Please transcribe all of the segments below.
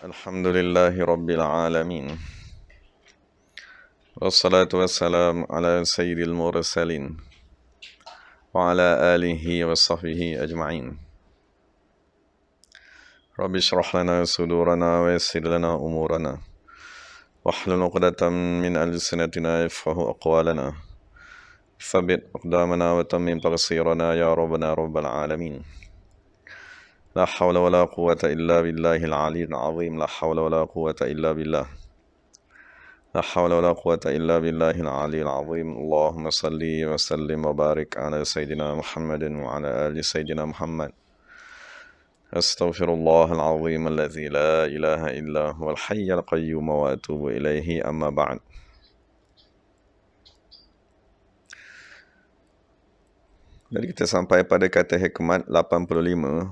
Alhamdulillahi Rabbil Alamin. Wassalatu wassalam ala sayyidil mursalin wa ala alihi wa sahbihi ajma'in. Rabbi shrah lana sudurana wa yassir lana umurana wahlul 'uqdatam min alsinatina yafqahu aqwalana. Thabbit aqdamana wa tammim taqsirana ya rabbana rabbal alamin. La hawla wa la quwwata illa billahil aliyyil azim. La hawla wa la quwwata illa billah. La hawla wa la quwwata illa billahil aliyyil azim. Allahumma salli wa sallim wa barik ala sayyidina Muhammadin wa ala ali sayyidina Muhammad. Astaghfirullahal azim alladzi la ilaha illa huwal hayyul qayyum wa atubu ilaihi, amma ba'd. Jadi kita sampai pada kata hikmat 85.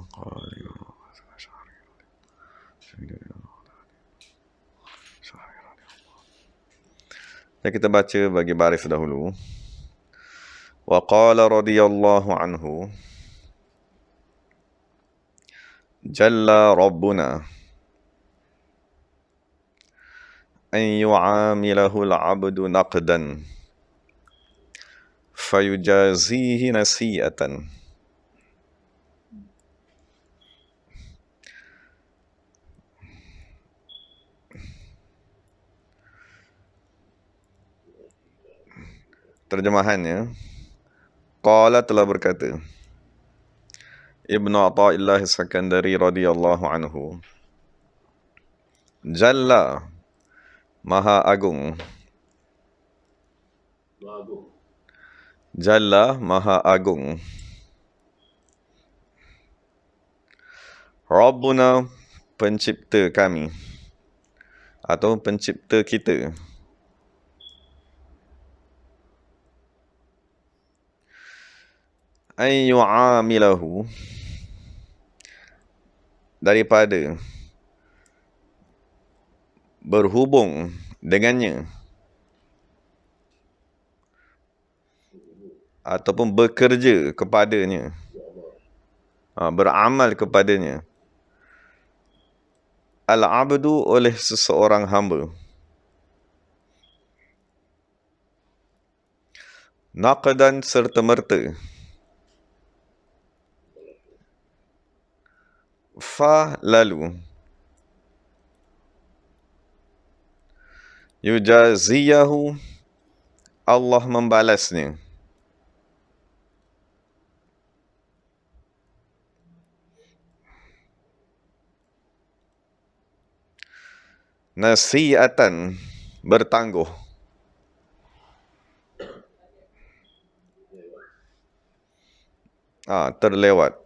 Dan kita baca bagi baris dahulu. Wa qala radhiyallahu anhu, Jalla Rabbuna an yu'amilahu al-'abdu naqdan fayujazihi nasi'atan. Terjemahannya, Qala telah berkata Ibnu Athaillah As-Sakandari radhiyallahu anhu, Jalla, Maha Agung. Jalla, Maha Agung. Rabbuna, pencipta kami atau pencipta kita. An yu'amilahu, daripada berhubung dengannya ataupun bekerja kepadanya, beramal kepadanya, al-abdu, oleh seseorang hamba, naqdan, serta merta, fa, lalu, yujaziyahu, Allah membalasnya, nasi'atan, bertangguh, terlewat.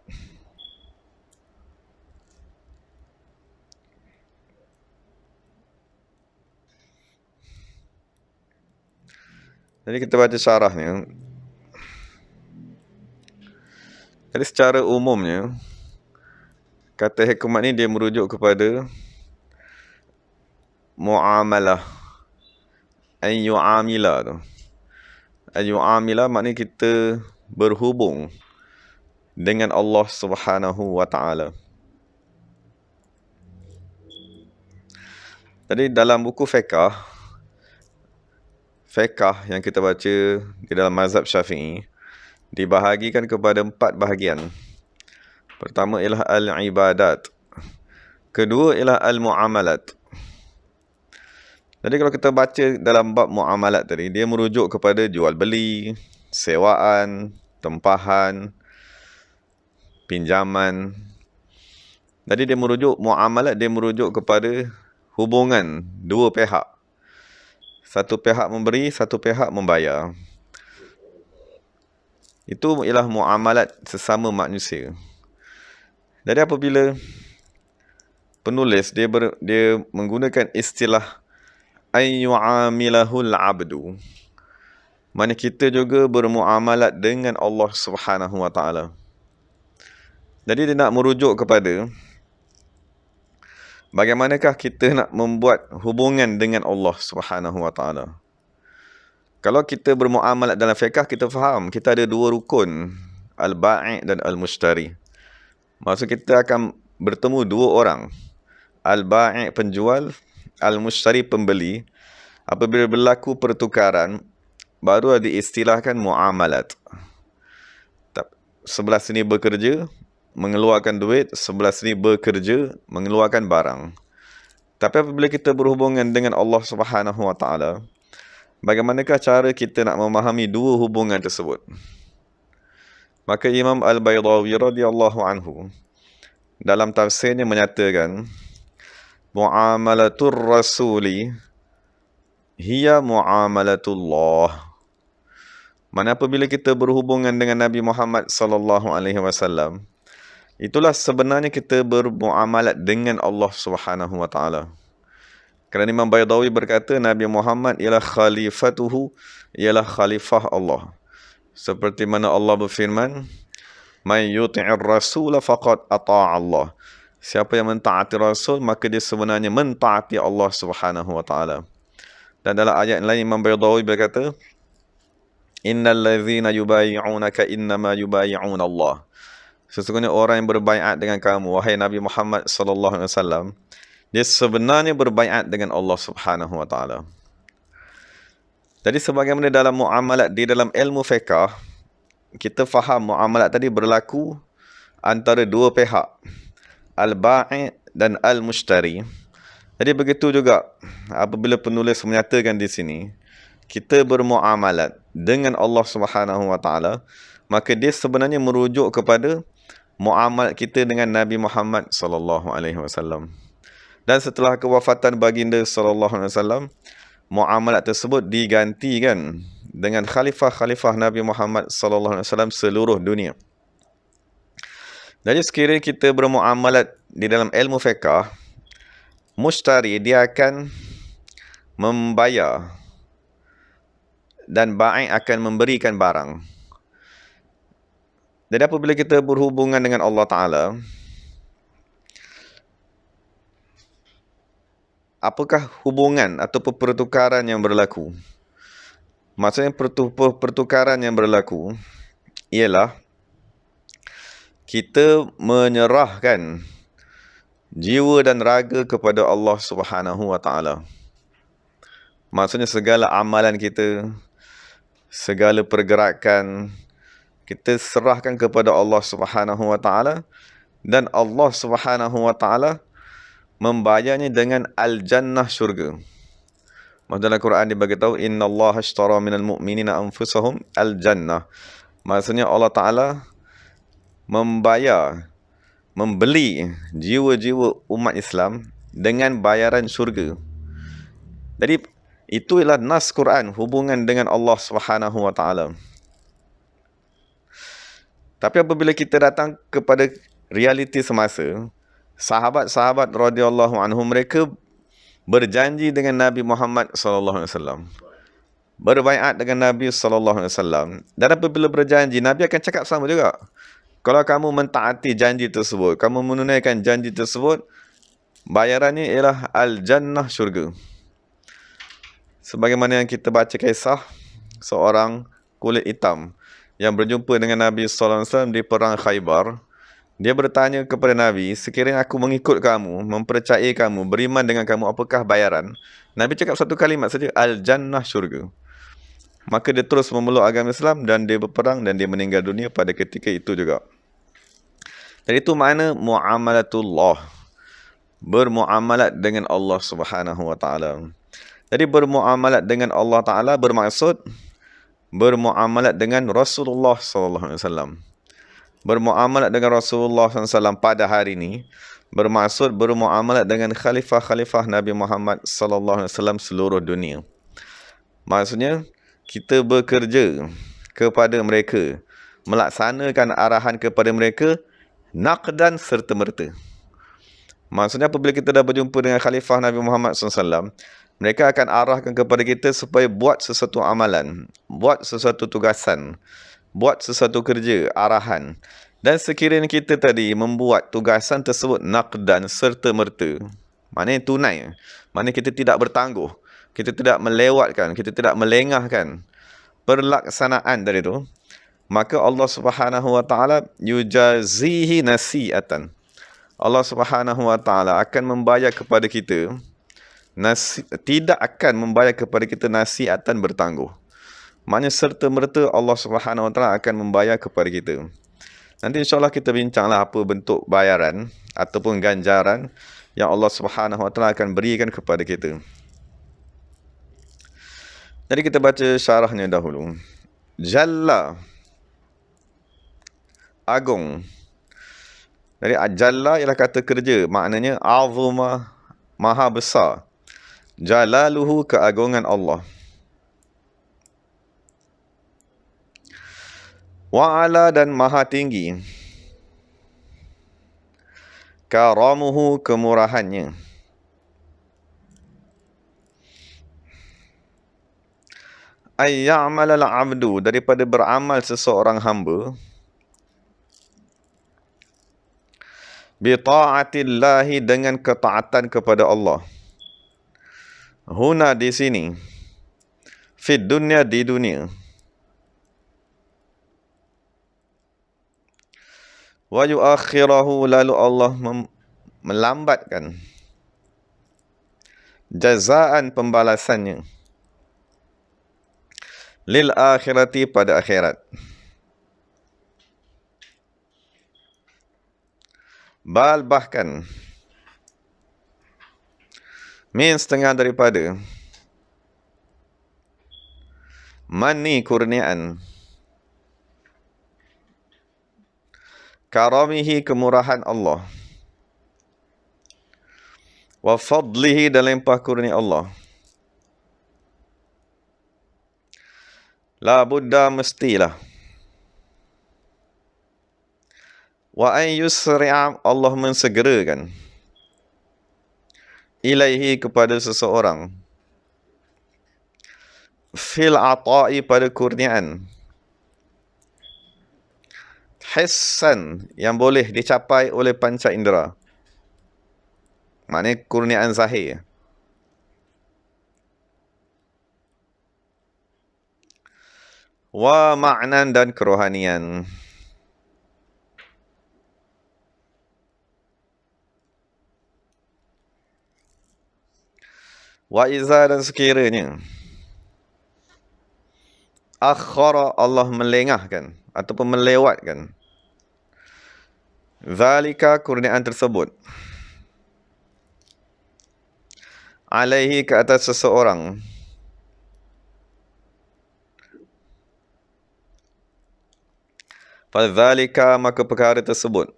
Jadi kita baca syarahnya. Jadi secara umumnya, kata hikmat ni dia merujuk kepada muamalah. An yu'amila tu. An yu'amila maknanya kita berhubung dengan Allah Subhanahu wa ta'ala. Jadi dalam buku fiqh yang kita baca di dalam mazhab Syafi'i dibahagikan kepada 4 bahagian. Pertama ialah al-ibadat. Kedua ialah al-muamalat. Jadi kalau kita baca dalam bab muamalat tadi, dia merujuk kepada jual beli, sewaan, tempahan, pinjaman. Jadi dia merujuk muamalat, dia merujuk kepada hubungan dua pihak. Satu pihak memberi, satu pihak membayar. Itu ialah muamalat sesama manusia. Jadi apabila penulis dia menggunakan istilah an yu'amilahul 'abdu, mana kita juga bermuamalat dengan Allah Subhanahu wa ta'ala. Jadi dia nak merujuk kepada bagaimanakah kita nak membuat hubungan dengan Allah Subhanahu wa ta'ala. Kalau kita bermuamalat dalam fiqh, kita faham kita ada 2 rukun, al-bai' dan al-mushtari. Maksud kita akan bertemu 2 orang, al-ba'i' penjual, al-mushtari pembeli. Apabila berlaku pertukaran, baru diistilahkan muamalat. Sebelah sini bekerja, mengeluarkan duit, sebelah sini bekerja, mengeluarkan barang. Tapi apabila kita berhubungan dengan Allah Subhanahu Wa Taala, bagaimanakah cara kita nak memahami dua hubungan tersebut? Maka Imam Al-Baydawi radhiyallahu anhu dalam tafsirnya menyatakan, muamalatur rasuli hiya muamalatullah. Mana apabila kita berhubungan dengan Nabi Muhammad sallallahu alaihi wasallam, itulah sebenarnya kita bermuamalat dengan Allah Subhanahu wa taala. Kerana Imam Baydawi berkata Nabi Muhammad ialah khalifatuhu, ialah khalifah Allah. Seperti mana Allah berfirman, "May yuti'ir rasul faqad ata'a Allah." Siapa yang mentaati Rasul, maka dia sebenarnya mentaati Allah Subhanahu wa taala. Dan dalam ayat lain Imam Baydawi berkata, "Innal ladzina yubayyi'unaka innama yubayyi'una Allah." Sesungguhnya orang yang berbaiat dengan kamu, wahai Nabi Muhammad sallallahu alaihi wasallam, dia sebenarnya berbaiat dengan Allah Subhanahu wa taala. Jadi sebagaimana dalam muamalat di dalam ilmu fiqh, kita faham muamalat tadi berlaku antara dua pihak, al-ba'i' dan al-mushtari. Jadi begitu juga apabila penulis menyatakan di sini, kita bermuamalat dengan Allah Subhanahu wa taala, maka dia sebenarnya merujuk kepada muamalat kita dengan Nabi Muhammad sallallahu alaihi wasallam. Dan setelah kewafatan baginda sallallahu alaihi wasallam, muamalat tersebut digantikan dengan khalifah-khalifah Nabi Muhammad sallallahu alaihi wasallam seluruh dunia. Jadi sekiranya kita bermuamalat di dalam ilmu fiqh, mushtari dia akan membayar dan ba'i' akan memberikan barang. Jadi apabila kita berhubungan dengan Allah Ta'ala, apakah hubungan atau pertukaran yang berlaku? Maksudnya pertukaran yang berlaku ialah kita menyerahkan jiwa dan raga kepada Allah Subhanahu wa taala. Maksudnya segala amalan kita, segala pergerakan kita serahkan kepada Allah Subhanahu wa taala, dan Allah Subhanahu wa taala membayarnya dengan al-jannah, syurga. Maksud dalam Quran dia bagi tahu innallaha ashtara minal mu'minina anfusahum al-jannah. Maksudnya Allah Taala membayar, membeli jiwa-jiwa umat Islam dengan bayaran syurga. Jadi itu ialah nas Quran, hubungan dengan Allah Subhanahu wa taala. Tapi apabila kita datang kepada realiti semasa, sahabat-sahabat radhiyallahu anhum mereka berjanji dengan Nabi Muhammad sallallahu alaihi wasallam, berbaiat dengan Nabi sallallahu alaihi wasallam, dan apabila berjanji Nabi akan cakap sama juga. Kalau kamu mentaati janji tersebut, kamu menunaikan janji tersebut, bayarannya ialah al-jannah, syurga. Sebagaimana yang kita baca kisah seorang kulit hitam yang berjumpa dengan Nabi sallallahu alaihi wasallam di perang Khaybar. Dia bertanya kepada Nabi, sekiranya aku mengikut kamu, mempercayai kamu, beriman dengan kamu, apakah bayaran? Nabi cakap satu kalimat saja, al-jannah, syurga. Maka dia terus memeluk agama Islam dan dia berperang dan dia meninggal dunia pada ketika itu juga. Dan itu makna muamalatullah, bermuamalat dengan Allah Subhanahu wa taala. Jadi bermuamalat dengan Allah Taala bermaksud bermuamalat dengan Rasulullah sallallahu alaihi wasallam. Bermuamalat dengan Rasulullah SAW pada hari ini bermaksud bermuamalat dengan khalifah-khalifah Nabi Muhammad sallallahu alaihi wasallam seluruh dunia. Maksudnya kita bekerja kepada mereka, melaksanakan arahan kepada mereka naqdan serta merta. Maksudnya apabila kita dah berjumpa dengan khalifah Nabi Muhammad SAW, mereka akan arahkan kepada kita supaya buat sesuatu amalan, buat sesuatu tugasan, buat sesuatu kerja, arahan. Dan sekiranya kita tadi membuat tugasan tersebut naqdan serta merta, maknanya tunai, maknanya kita tidak bertangguh, kita tidak melewatkan, kita tidak melengahkan pelaksanaan dari itu, maka Allah Subhanahu wa taala yujazihi nasi'atan. Allah Subhanahu wa taala akan membayar kepada kita tidak akan membayar kepada kita nasiatan bertangguh. Maknanya serta-merta Allah Subhanahu wa taala akan membayar kepada kita. Nanti insya-Allah kita bincanglah apa bentuk bayaran ataupun ganjaran yang Allah Subhanahu wa taala akan berikan kepada kita. Jadi kita baca syarahnya dahulu. Jalla, agung. Dari jalla ialah kata kerja, maknanya azuma, maha besar. Jalaluhu, keagungan Allah. Wa'ala, dan maha tinggi. Karamuhu, kemurahannya. Ayya'malal abdu, daripada beramal seseorang hamba. Bita'atillahi, dengan ketaatan kepada Allah. Huna, di sini. Fid dunya, di dunia. Wa yuakhirahu, lalu Allah melambatkan jazaan, pembalasannya, lil akhirati, pada akhirat. Bal, bahkan, min, setengah daripada, mani, kurniaan, karamihi, kemurahan Allah, wa fadlihi, dan limpah kurnia Allah. La budda, mestilah. Wa an yusri'a, Allah mensegerakan, ilaihi, kepada seseorang, fil ata'i, pada kurniaan, hissan, yang boleh dicapai oleh panca indera. Maknanya kurniaan zahir. Wa ma'nan, dan kerohanian. Wa iza, dan sekiranya, akhara, Allah melengahkan ataupun melewatkan, zalika, kurniaan tersebut, alaihi, ke atas seseorang, fadzalika, maka perkara tersebut,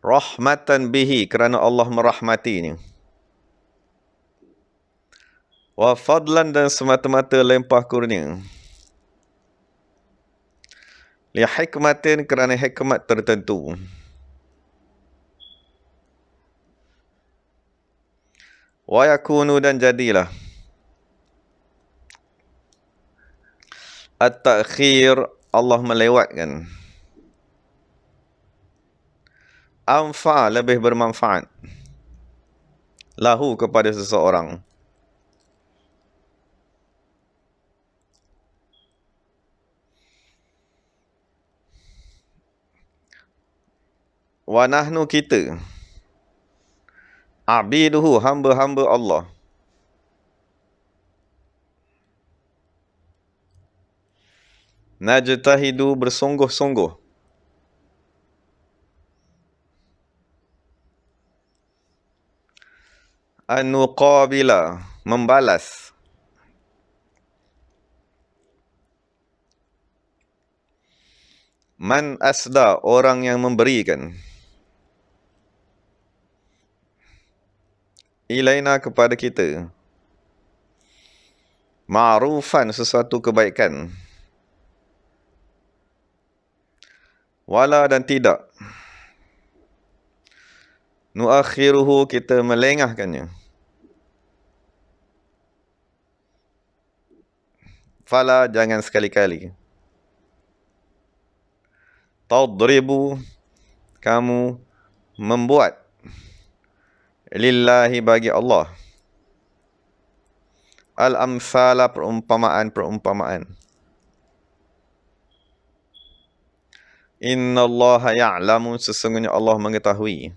rahmatan bihi, kerana Allah merahmatinya, wa fadlan, dan semata-mata limpah kurnia, li hikmatin, kerana hikmat tertentu, wa yakunu, dan jadilah, at-ta'khir, Allah melewatkan, anfa, lebih bermanfaat, lahu, kepada seseorang. Wa nahnu, kita, abiduhu, hamba-hamba Allah, najtahidu, bersungguh-sungguh, an-nuqabila, membalas, man asda, orang yang memberikan, ilaina, kepada kita, ma'rufan, sesuatu kebaikan, wala, dan tidak, nuakhiruhu, kita melengahkannya, fala, jangan sekali-kali, tadribu, kamu membuat, lillahi, bagi Allah, al-amsala, perumpamaan-perumpamaan, Innallaha ya'lamu, sesungguhnya Allah mengetahui.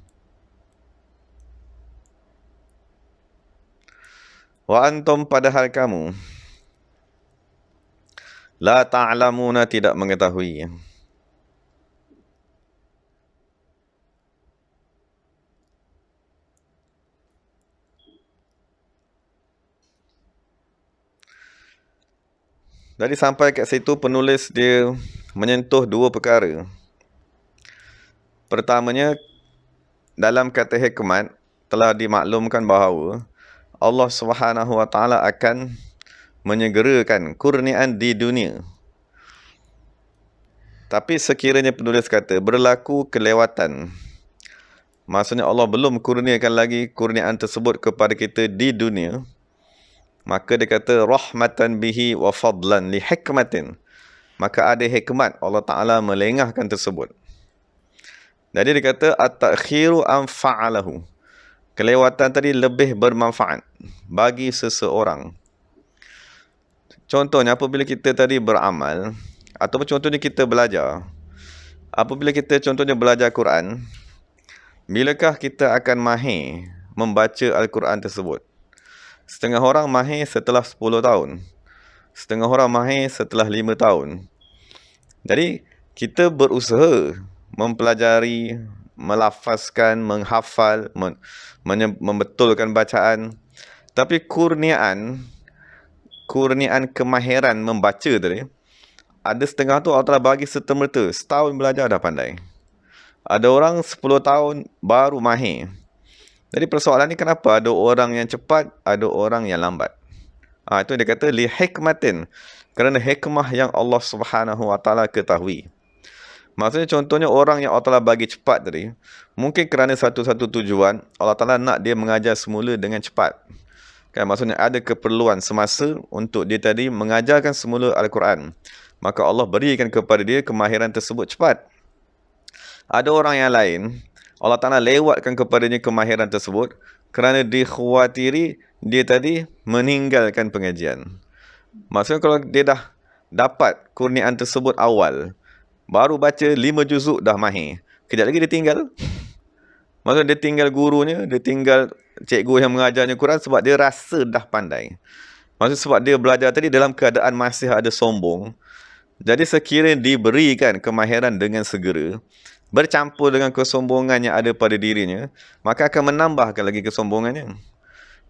Wa antum, padahal kamu, la ta'lamuna, tidak mengetahui. Jadi sampai kat situ penulis dia menyentuh dua perkara. Pertamanya, dalam kata hikmat telah dimaklumkan bahawa Allah Subhanahu Wa Taala akan menyegerakan kurniaan di dunia. Tapi sekiranya penulis kata berlaku kelewatan, maksudnya Allah belum kurniakan lagi kurniaan tersebut kepada kita di dunia, maka dia kata rahmatan bihi wa fadlan li hikmatin, maka ada hikmat Allah Ta'ala melengahkan tersebut. Jadi dia kata at-ta'khiru anfa'alahu, kelewatan tadi lebih bermanfaat bagi seseorang. Contohnya apabila kita tadi beramal, ataupun contohnya kita belajar. Apabila kita contohnya belajar Quran, bilakah kita akan mahir membaca Al-Quran tersebut? Setengah orang mahir setelah 10 tahun. Setengah orang mahir setelah 5 tahun. Jadi, kita berusaha mempelajari, melafazkan, menghafal, membetulkan bacaan. Tapi kurniaan kemahiran membaca tadi, ada setengah tu Allah telah bagi serta-merta. Setahun belajar dah pandai. Ada orang 10 tahun baru mahir. Jadi persoalan ni kenapa ada orang yang cepat, ada orang yang lambat. Itu dia kata li hikmatin, kerana hikmah yang Allah Subhanahu Wa Taala ketahui. Maksudnya contohnya orang yang Allah Taala bagi cepat tadi, mungkin kerana satu-satu tujuan Allah Taala nak dia mengajar semula dengan cepat. Kan, maksudnya ada keperluan semasa untuk dia tadi mengajarkan semula Al-Quran. Maka Allah berikan kepada dia kemahiran tersebut cepat. Ada orang yang lain, Allah Ta'ala lewatkan kepadanya kemahiran tersebut kerana dikhawatiri dia tadi meninggalkan pengajian. Maksudnya kalau dia dah dapat kurniaan tersebut awal, baru baca 5 juzuk dah mahir, kejap lagi dia tinggal. Maksudnya dia tinggal gurunya, dia tinggal cikgu yang mengajarnya Quran sebab dia rasa dah pandai. Maksudnya sebab dia belajar tadi dalam keadaan masih ada sombong. Jadi sekiranya diberikan kemahiran dengan segera, bercampur dengan kesombongan yang ada pada dirinya, maka akan menambahkan lagi kesombongannya.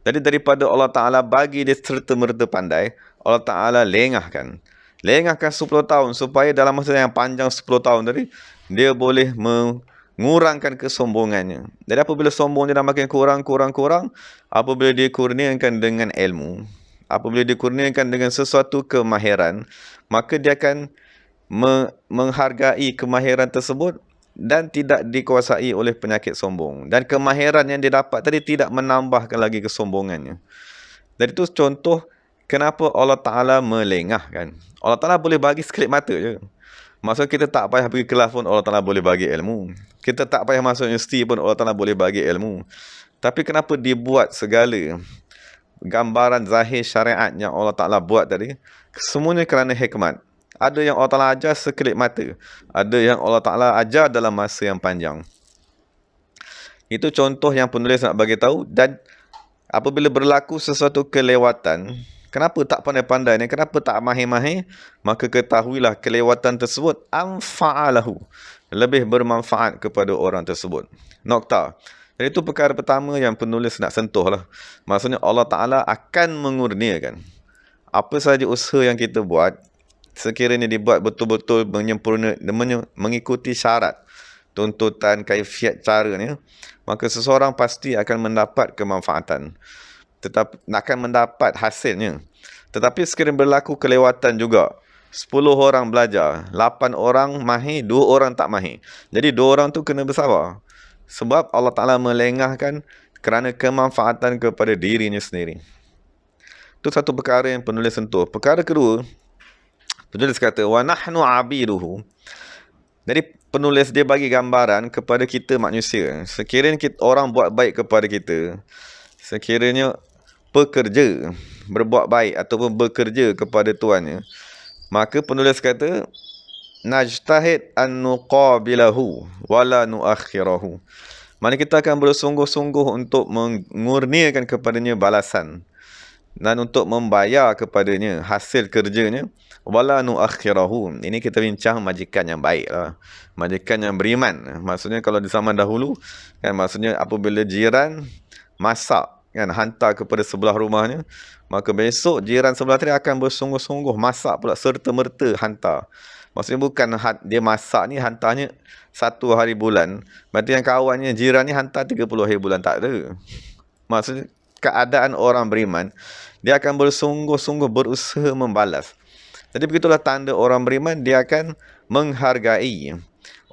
Jadi daripada Allah Ta'ala bagi dia serta-merta pandai, Allah Ta'ala lengahkan 10 tahun supaya dalam masa yang panjang 10 tahun tadi, dia boleh mengurangkan kesombongannya. Jadi apabila sombongnya dah makin kurang, apabila dia kurniakan dengan ilmu, apabila dia kurniakan dengan sesuatu kemahiran, maka dia akan menghargai kemahiran tersebut dan tidak dikuasai oleh penyakit sombong. Dan kemahiran yang dia dapat tadi tidak menambahkan lagi kesombongannya. Jadi itu contoh kenapa Allah Ta'ala melengahkan. Allah Ta'ala boleh bagi sekelip mata je. Maksudnya kita tak payah pergi kelas pun Allah Ta'ala boleh bagi ilmu. Kita tak payah masuk universiti pun Allah Ta'ala boleh bagi ilmu. Tapi kenapa dibuat segala gambaran zahir syariat yang Allah Ta'ala buat tadi? Semuanya kerana hikmat. Ada yang Allah Ta'ala ajar sekelip mata. Ada yang Allah Ta'ala ajar dalam masa yang panjang. Itu contoh yang penulis nak bagi tahu. Dan apabila berlaku sesuatu kelewatan, kenapa tak pandai-pandai ni? Kenapa tak mahir-mahir? Maka ketahuilah kelewatan tersebut anfa'alahu, lebih bermanfaat kepada orang tersebut. Nokta. Jadi itu perkara pertama yang penulis nak sentuh lah. Maksudnya Allah Ta'ala akan mengurniakan. Apa sahaja usaha yang kita buat, sekiranya dibuat betul-betul mengikuti syarat, tuntutan, kaifiat caranya, maka seseorang pasti akan mendapat kemanfaatan. Tetapi akan mendapat hasilnya. Tetapi sekiranya berlaku kelewatan juga, 10 orang belajar, 8 orang mahir, 2 orang tak mahir. Jadi 2 orang tu kena bersabar. Sebab Allah Ta'ala melengahkan kerana kemanfaatan kepada dirinya sendiri. Itu satu perkara yang penulis sentuh. Perkara kedua, penulis kata, wa nahnu abiduhu. Jadi penulis dia bagi gambaran kepada kita manusia. Sekiranya orang buat baik kepada kita, sekiranya pekerja berbuat baik ataupun bekerja kepada tuannya, maka penulis kata najtahid an nuqabilahu wala nuakhirahu. Mana kita akan bersungguh-sungguh untuk mengurniakan kepadanya balasan dan untuk membayar kepadanya hasil kerjanya, wala nuakhirahu. Ini kita bincang majikan yang baik lah, majikan yang beriman. Maksudnya kalau di zaman dahulu kan, maksudnya apabila jiran masak kan, hantar kepada sebelah rumahnya, maka besok jiran sebelah tadi akan bersungguh-sungguh masak pula serta-merta hantar. Maksudnya bukan dia masak ni hantarnya 1 hari bulan, berarti yang kawannya jiran ni hantar 30 hari bulan, tak ada. Maksudnya keadaan orang beriman, dia akan bersungguh-sungguh berusaha membalas. Jadi begitulah tanda orang beriman, dia akan menghargai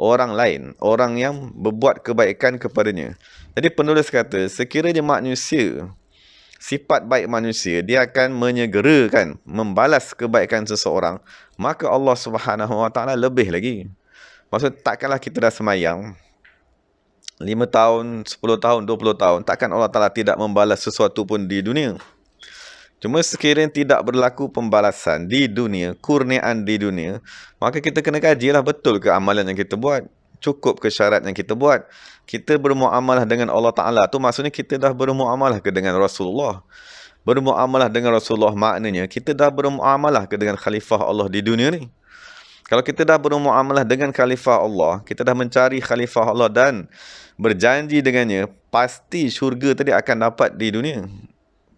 orang lain, orang yang berbuat kebaikan kepadanya. Jadi penulis kata, sekiranya manusia, sifat baik manusia, dia akan menyegerakan membalas kebaikan seseorang, maka Allah Subhanahu Wa Taala lebih lagi. Maksud, takkanlah kita dah semayang 5 tahun, 10 tahun, 20 tahun, takkan Allah Ta'ala tidak membalas sesuatu pun di dunia. Cuma sekiranya tidak berlaku pembalasan di dunia, kurniaan di dunia, maka kita kena kajilah betul ke amalan yang kita buat, cukup ke syarat yang kita buat. Kita bermuamalah dengan Allah Ta'ala tu maksudnya kita dah bermuamalah ke dengan Rasulullah. Bermuamalah dengan Rasulullah maknanya kita dah bermuamalah ke dengan khalifah Allah di dunia ni. Kalau kita dah bermuamalah dengan khalifah Allah, kita dah mencari khalifah Allah dan berjanji dengannya, pasti syurga tadi akan dapat di dunia.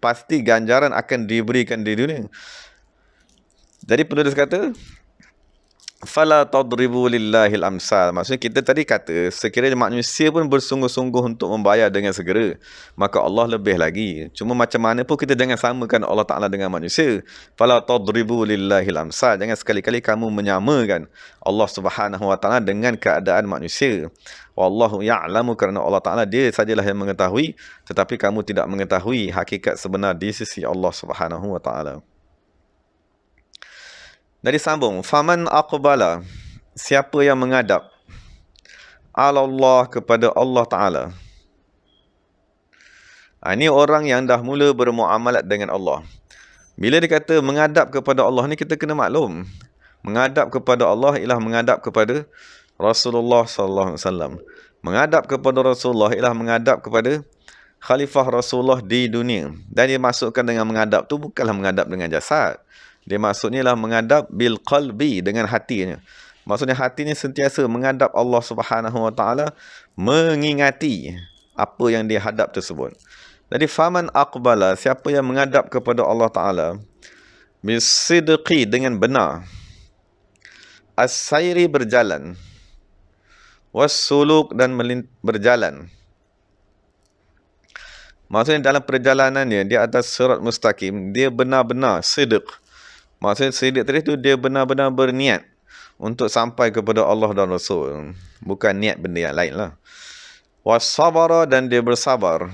Pasti ganjaran akan diberikan di dunia. Jadi penulis kata, fala tadribu lillahil amsal. Maksudnya kita tadi kata, sekiranya manusia pun bersungguh-sungguh untuk membayar dengan segera, maka Allah lebih lagi. Cuma macam mana pun kita jangan samakan Allah Ta'ala dengan manusia. Fala tadribu lillahil amsal. Jangan sekali-kali kamu menyamakan Allah Subhanahu Wa Ta'ala dengan keadaan manusia. Wallahu ya'lamu, kerana Allah Ta'ala dia sajalah yang mengetahui, tetapi kamu tidak mengetahui hakikat sebenar di sisi Allah Subhanahu Wa Ta'ala. Dari sambung, faman aqbala, siapa yang menghadap Allah, kepada Allah Ta'ala. Ini orang yang dah mula bermuamalat dengan Allah. Bila dikata menghadap kepada Allah ni, kita kena maklum, menghadap kepada Allah ialah menghadap kepada Rasulullah sallallahu alaihi wasallam. Menghadap kepada Rasulullah ialah menghadap kepada khalifah Rasulullah di dunia. Dan dia masukkan dengan menghadap tu bukanlah menghadap dengan jasad. Dia maksudnya lah menghadap bil qalbi, dengan hatinya. Maksudnya hatinya sentiasa menghadap Allah Subhanahu Wa Taala, mengingati apa yang dia hadap tersebut. Jadi faman aqbala, siapa yang menghadap kepada Allah Taala bisidqi, dengan benar, as-sayri, berjalan, was-suluk, dan berjalan. Maksudnya dalam perjalanannya di atas sirat mustaqim, dia benar-benar sidq. Maksudnya sidq tadi tu dia benar-benar berniat untuk sampai kepada Allah dan Rasul, bukan niat benda yang lain lah. Was-sabara, dan dia bersabar,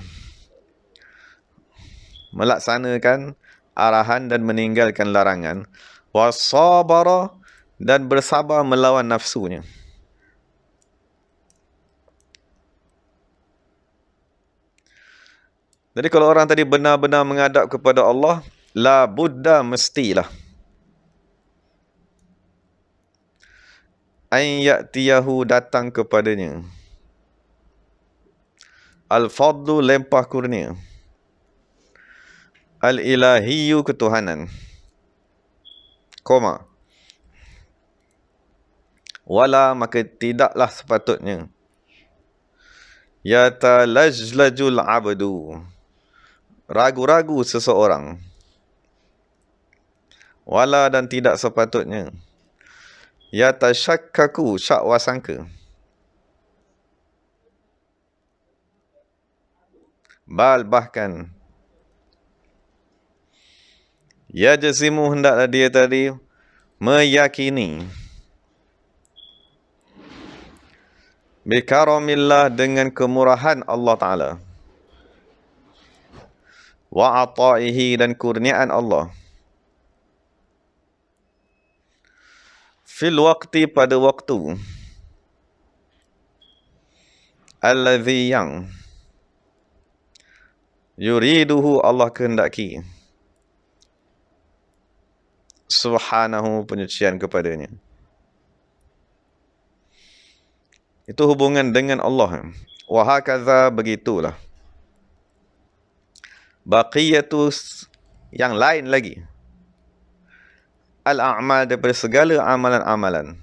melaksanakan arahan dan meninggalkan larangan. Was-sabara, dan bersabar melawan nafsunya. Jadi kalau orang tadi benar-benar menghadap kepada Allah, la budda, mestilah, an ya'tiyahu, datang kepadanya, al-fadlu, lempah kurnia, al-ilahiyu, ketuhanan, koma, wala, maka tidaklah sepatutnya, yatalajlajul abdu, ragu-ragu seseorang, wala, dan tidak sepatutnya, yatashakkaku, syakwa sangka, bal, bahkan, yajzimu, hendaklah dia tadi meyakini, bikaramillah, dengan kemurahan Allah Ta'ala, wa ata'ihi, dan kurniaan Allah, fil waqti, pada waktu, alladhi, yang, yuriduhu, Allah kehendaki, subhanahu, penyucian kepadanya. Itu hubungan dengan Allah. Wa hakadha, begitulah. Baqiyatu, yang lain lagi. Al-a'mal, daripada segala amalan-amalan.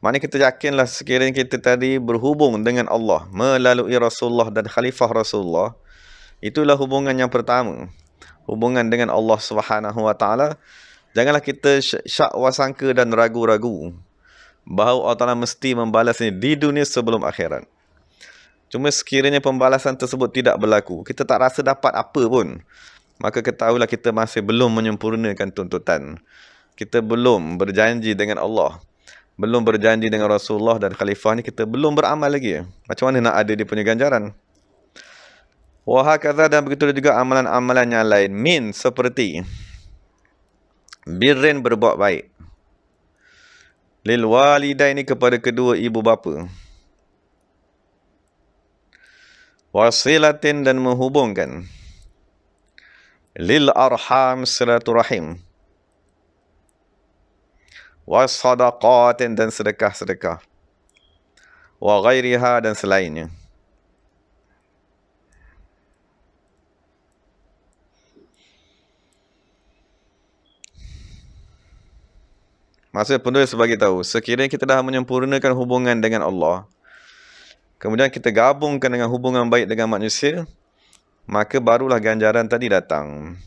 Maknanya kita yakinlah sekiranya kita tadi berhubung dengan Allah melalui Rasulullah dan Khalifah Rasulullah, itulah hubungan yang pertama. Hubungan dengan Allah Subhanahu Wa Taala. Janganlah kita syak wasangka dan ragu-ragu bahawa Allah Ta'ala mesti membalasnya di dunia sebelum akhirat. Cuma sekiranya pembalasan tersebut tidak berlaku, kita tak rasa dapat apa pun, maka ketahuilah kita masih belum menyempurnakan tuntutan. Kita belum berjanji dengan Allah, belum berjanji dengan Rasulullah dan Khalifah ni, kita belum beramal lagi. Macam mana nak ada dia punya ganjaran? Wa hakadha, dan begitu juga amalan-amalan yang lain. Min, seperti birrin, berbuat baik. Lil walidaini, kepada kedua ibu bapa. Wasilatin, dan menghubungkan. Lil arham, silaturahim. Wasadaqatin, dan sedekah-sedekah. Wa ghairiha, dan selainnya. Maksudnya penulis bagi tahu, sekiranya kita dah menyempurnakan hubungan dengan Allah, kemudian kita gabungkan dengan hubungan baik dengan manusia, maka barulah ganjaran tadi datang.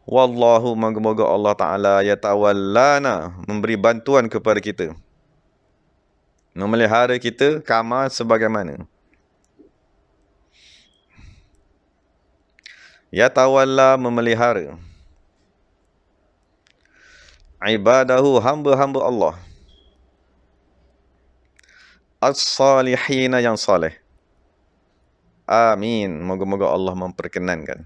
Wallahu, moga-moga Allah Ta'ala yatawallana, memberi bantuan kepada kita, memelihara kita kama, sebagaimana. Yatawalla, memelihara. Ibadahu, hamba-hamba Allah. As-salihina, yang saleh. Amin. Moga-moga Allah memperkenankan.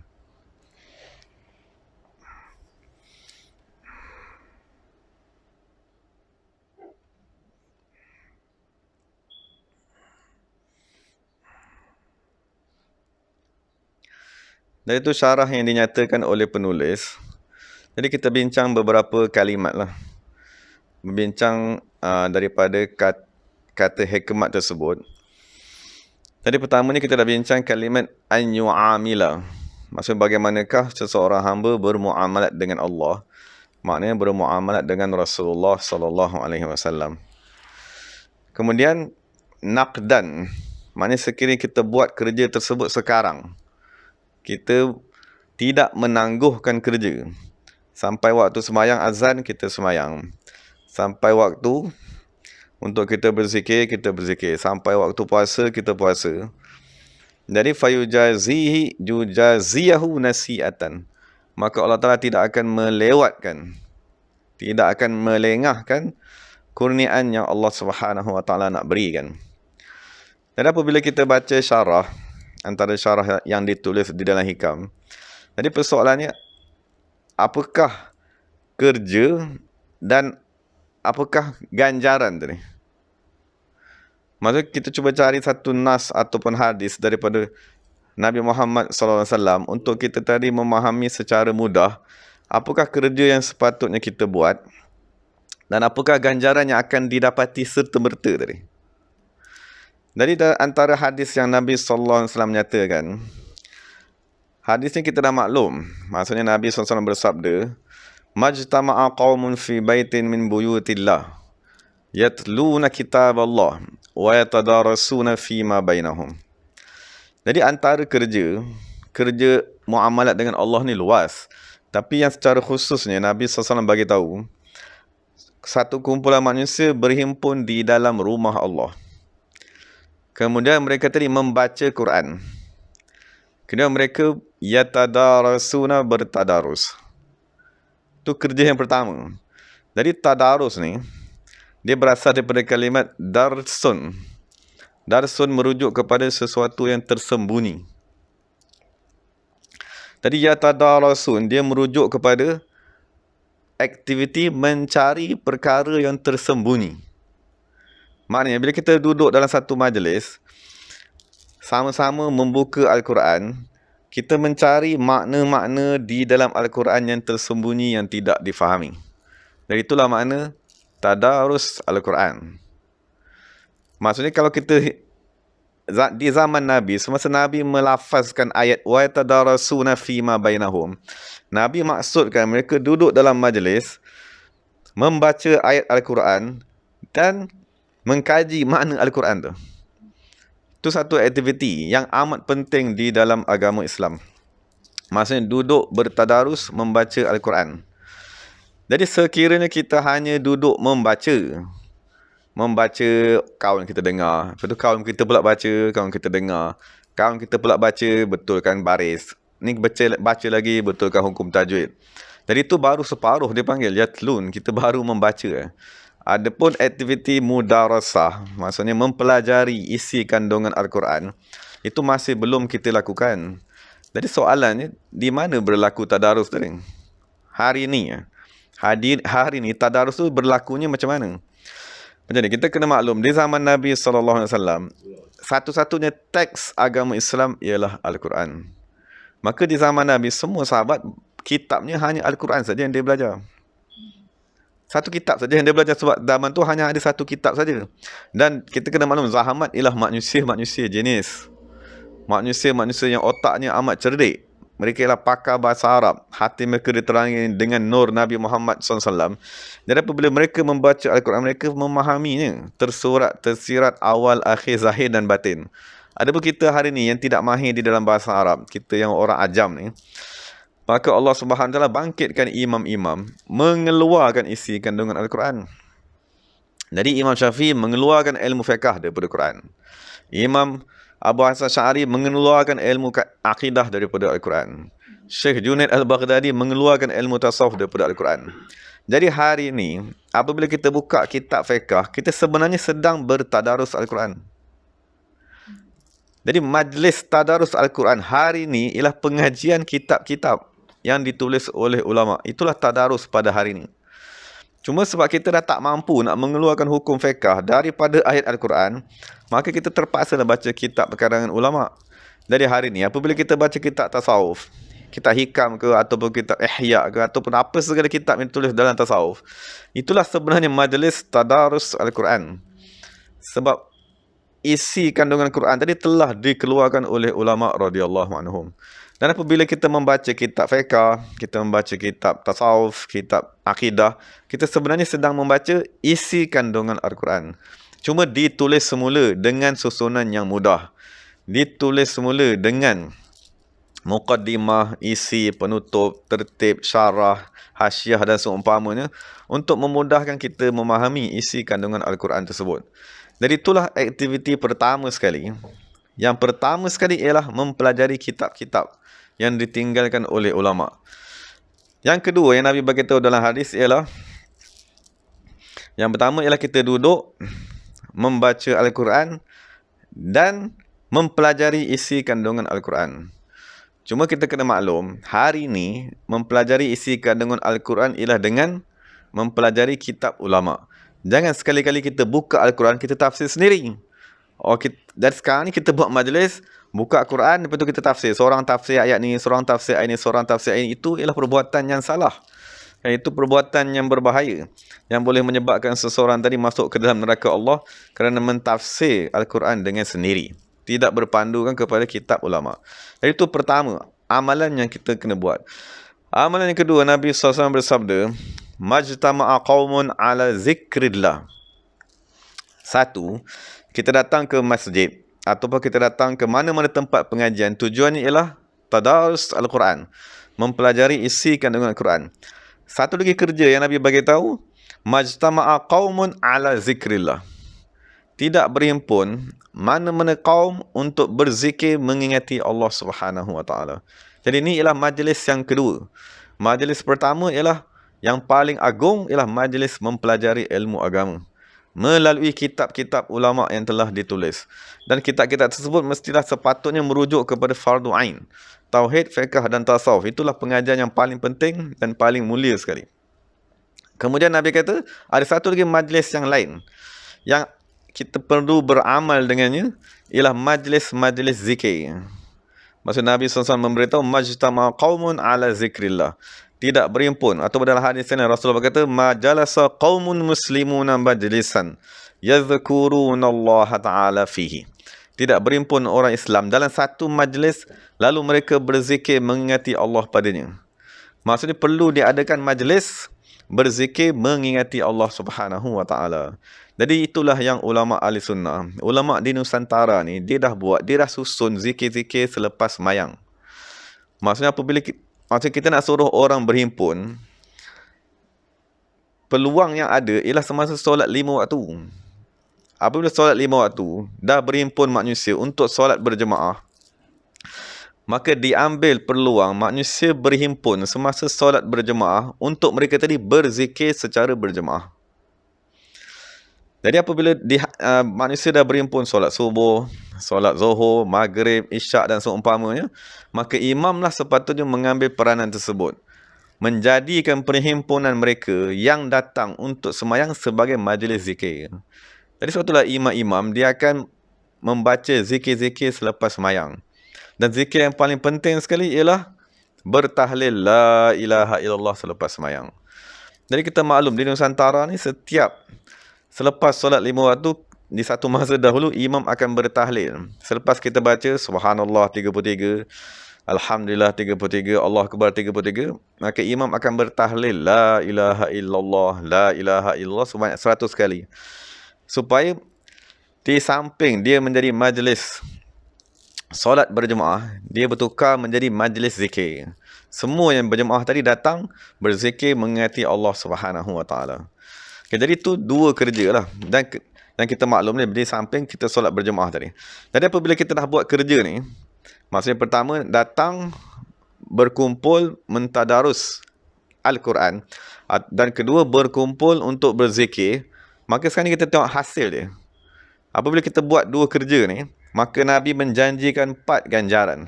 Dan itu syarah yang dinyatakan oleh penulis. Jadi kita bincang beberapa kalimat lah. Membincang daripada kata hikmat tersebut. Jadi pertama ni kita dah bincang kalimat an yu'amila. Maksudnya bagaimanakah seseorang hamba bermuamalat dengan Allah. Maknanya bermuamalat dengan Rasulullah sallallahu alaihi wasallam. Kemudian naqdan. Maknanya sekiranya kita buat kerja tersebut sekarang, kita tidak menangguhkan kerja. Sampai waktu semayang azan, kita semayang. Sampai waktu untuk kita berzikir, kita berzikir. Sampai waktu puasa, kita puasa. Jadi yujaziyahu nasi'atan. Maka Allah Ta'ala tidak akan melewatkan, tidak akan melengahkan kurniaan yang Allah Subhanahu Wa Ta'ala nak berikan. Dan apabila kita baca syarah, antara syarah yang ditulis di dalam hikam, jadi persoalannya, apakah kerja dan apakah ganjaran tadi? Maksudnya kita cuba cari satu nas ataupun hadis daripada Nabi Muhammad SAW untuk kita tadi memahami secara mudah apakah kerja yang sepatutnya kita buat dan apakah ganjaran yang akan didapati serta-merta tadi. Jadi antara hadis yang Nabi SAW menyatakan, hadis ni kita dah maklum. Maksudnya Nabi SAW bersabda, majtama'a qaumun fi baitin min buyutillah yatluna kitab Allah wa yatadarasuna fima bainahum. Jadi antara kerja muamalat dengan Allah ni luas. Tapi yang secara khususnya Nabi SAW bagi tahu, satu kumpulan manusia berhimpun di dalam rumah Allah. Kemudian mereka tadi membaca Quran. Kemudian mereka yatadarasuna, bertadarus. Itu kerja yang pertama. Jadi tadarus ni, dia berasal daripada kalimat darsun. Darsun merujuk kepada sesuatu yang tersembunyi. Tadi yatadarasun, dia merujuk kepada aktiviti mencari perkara yang tersembunyi. Maknanya bila kita duduk dalam satu majlis, sama-sama membuka Al-Quran, kita mencari makna-makna di dalam Al-Quran yang tersembunyi, yang tidak difahami. Dan itulah makna tadarus Al-Quran. Maksudnya kalau kita di zaman Nabi, semasa Nabi melafazkan ayat wa yatadarasuna fima bainahum, Nabi maksudkan mereka duduk dalam majlis membaca ayat Al-Quran dan mengkaji makna Al-Quran tu. Itu satu aktiviti yang amat penting di dalam agama Islam. Maksudnya duduk bertadarus membaca Al-Quran. Jadi sekiranya kita hanya duduk membaca kawan kita dengar, lepas tu kawan kita pula baca, kawan kita dengar, kawan kita pula baca, betulkan baris, ni baca lagi, betulkan hukum tajwid. Jadi itu baru separuh dia panggil yatlun, kita baru membaca. Adapun aktiviti mudarasah, maksudnya mempelajari isi kandungan Al-Quran, itu masih belum kita lakukan. Jadi soalannya, di mana berlaku tadarus tadi? Hari ni tadarus tu berlakunya macam mana? Macam ni, kita kena maklum, di zaman Nabi SAW, satu-satunya teks agama Islam ialah Al-Quran. Maka di zaman Nabi, semua sahabat, kitabnya hanya Al-Quran saja yang dia belajar. Satu kitab saja yang dia belajar, sebab zaman tu hanya ada satu kitab saja. Dan kita kena maklum, Zahamat ialah manusia jenis. Manusia yang otaknya amat cerdik. Mereka ialah pakar bahasa Arab. Hati mereka diterangi dengan nur Nabi Muhammad SAW. Jadi apabila mereka membaca Al-Quran, mereka memahaminya. Tersirat awal, akhir, zahir dan batin. Adapun kita hari ni yang tidak mahir di dalam bahasa Arab, kita yang orang ajam ni, maka Allah Subhanahu Wa Taala bangkitkan imam-imam mengeluarkan isi kandungan Al-Quran. Jadi Imam Syafi'i mengeluarkan ilmu fiqh daripada Quran. Imam Abu Hasan Sy'ari mengeluarkan ilmu akidah daripada Al-Quran. Syekh Junaid Al-Baghdadi mengeluarkan ilmu tasawuf daripada Al-Quran. Jadi hari ini, apabila kita buka kitab fiqh, kita sebenarnya sedang bertadarus Al-Quran. Jadi majlis tadarus Al-Quran hari ini ialah pengajian kitab-kitab yang ditulis oleh ulama. Itulah tadarus pada hari ini. Cuma sebab kita dah tak mampu nak mengeluarkan hukum fiqh daripada ayat Al-Quran, maka kita terpaksa baca kitab karangan ulama. Jadi hari ini, apabila kita baca kitab tasawuf, kitab hikam ke, ataupun kitab ihya ke, ataupun apa segala kitab yang ditulis dalam tasawuf, itulah sebenarnya majlis tadarus Al-Quran. Sebab isi kandungan Quran tadi telah dikeluarkan oleh ulama radhiyallahu anhum. Dan apabila kita membaca kitab fiqh, kita membaca kitab tasawuf, kitab akidah, kita sebenarnya sedang membaca isi kandungan Al-Quran. Cuma ditulis semula dengan susunan yang mudah. Ditulis semula dengan muqaddimah, isi, penutup, tertib, syarah, hasyiah dan seumpamanya untuk memudahkan kita memahami isi kandungan Al-Quran tersebut. Jadi itulah aktiviti pertama sekali. Yang pertama sekali ialah mempelajari kitab-kitab yang ditinggalkan oleh ulama. Yang kedua yang Nabi beritahu dalam hadis ialah, yang pertama ialah kita duduk membaca Al-Quran dan mempelajari isi kandungan Al-Quran. Cuma kita kena maklum, hari ini mempelajari isi kandungan Al-Quran ialah dengan mempelajari kitab ulama. Jangan sekali-kali kita buka Al-Quran, kita tafsir sendiri. Dan sekarang ni kita buat majlis, buka Quran, lepas tu kita tafsir. Seorang tafsir ayat ni, seorang tafsir ayat ni, seorang tafsir ayat ni. Itu ialah perbuatan yang salah. Itu perbuatan yang berbahaya, yang boleh menyebabkan seseorang tadi masuk ke dalam neraka Allah kerana mentafsir Al-Quran dengan sendiri, tidak berpandukan kepada kitab ulama. Jadi itu pertama, amalan yang kita kena buat. Amalan yang kedua, Nabi SAW bersabda, majtama'a qaumun ala zikrillah. Satu, kita datang ke masjid ataupun kita datang ke mana-mana tempat pengajian, tujuannya ialah tadarus Al-Quran, mempelajari isi kandungan Al-Quran. Satu lagi kerja yang Nabi bagi tahu, majtama'a qaumun ala zikrillah. Tidak berhimpun mana-mana kaum untuk berzikir mengingati Allah Subhanahu Wa Taala. Jadi ini ialah majlis yang kedua. Majlis pertama ialah yang paling agung, ialah majlis mempelajari ilmu agama melalui kitab-kitab ulama yang telah ditulis. Dan kitab-kitab tersebut mestilah sepatutnya merujuk kepada fardu ain, tauhid, fiqh dan tasawuf. Itulah pengajian yang paling penting dan paling mulia sekali. Kemudian Nabi kata, ada satu lagi majlis yang lain yang kita perlu beramal dengannya, ialah majlis-majlis zikir. Maksud Nabi SAW memberitahu, majtama qaumun ala zikrillah. Tidak berhimpun, atau dalam hadis ini Rasulullah berkata, majalasa qaumun muslimuna majlisan yadhkurunallaha ta'ala fihi. Tidak berimpun orang Islam dalam satu majlis lalu mereka berzikir mengingati Allah padanya. Maksudnya perlu diadakan majlis berzikir mengingati Allah Subhanahu wa taala. Jadi itulah yang ulama ahli sunnah, ulama di Nusantara ni dia dah susun zikir-zikir selepas mayang. Maksudnya maksudnya kita nak suruh orang berhimpun, peluang yang ada ialah semasa solat 5 waktu. Apabila solat 5 waktu, dah berhimpun manusia untuk solat berjemaah, maka diambil peluang manusia berhimpun semasa solat berjemaah untuk mereka tadi berzikir secara berjemaah. Jadi apabila manusia dah berhimpun solat subuh, solat zuhur, maghrib, isyak dan seumpamanya, maka imamlah sepatutnya mengambil peranan tersebut, menjadikan perhimpunan mereka yang datang untuk semayang sebagai majlis zikir. Jadi sebetulnya imam-imam dia akan membaca zikir-zikir selepas semayang. Dan zikir yang paling penting sekali ialah bertahlil la ilaha illallah selepas semayang. Jadi kita maklum di Nusantara ni selepas solat 5 waktu, di satu masa dahulu imam akan bertahlil. Selepas kita baca subhanallah 33, alhamdulillah 33, Allah akbar 33, maka imam akan bertahlil la ilaha illallah, la ilaha illallah sebanyak 100 kali. Supaya di samping dia menjadi majlis solat berjemaah, dia bertukar menjadi majlis zikir. Semua yang berjemaah tadi datang berzikir mengingati Allah Subhanahu wa taala. Okay, jadi itu dua kerja lah. Dan kita maklum ni, di samping kita solat berjemaah tadi. Jadi apabila kita dah buat kerja ni, maksudnya pertama datang berkumpul mentadarus Al-Quran, dan kedua berkumpul untuk berzikir, maka sekarang ni kita tengok hasil dia. Apabila kita buat dua kerja ni, maka Nabi menjanjikan 4 ganjaran.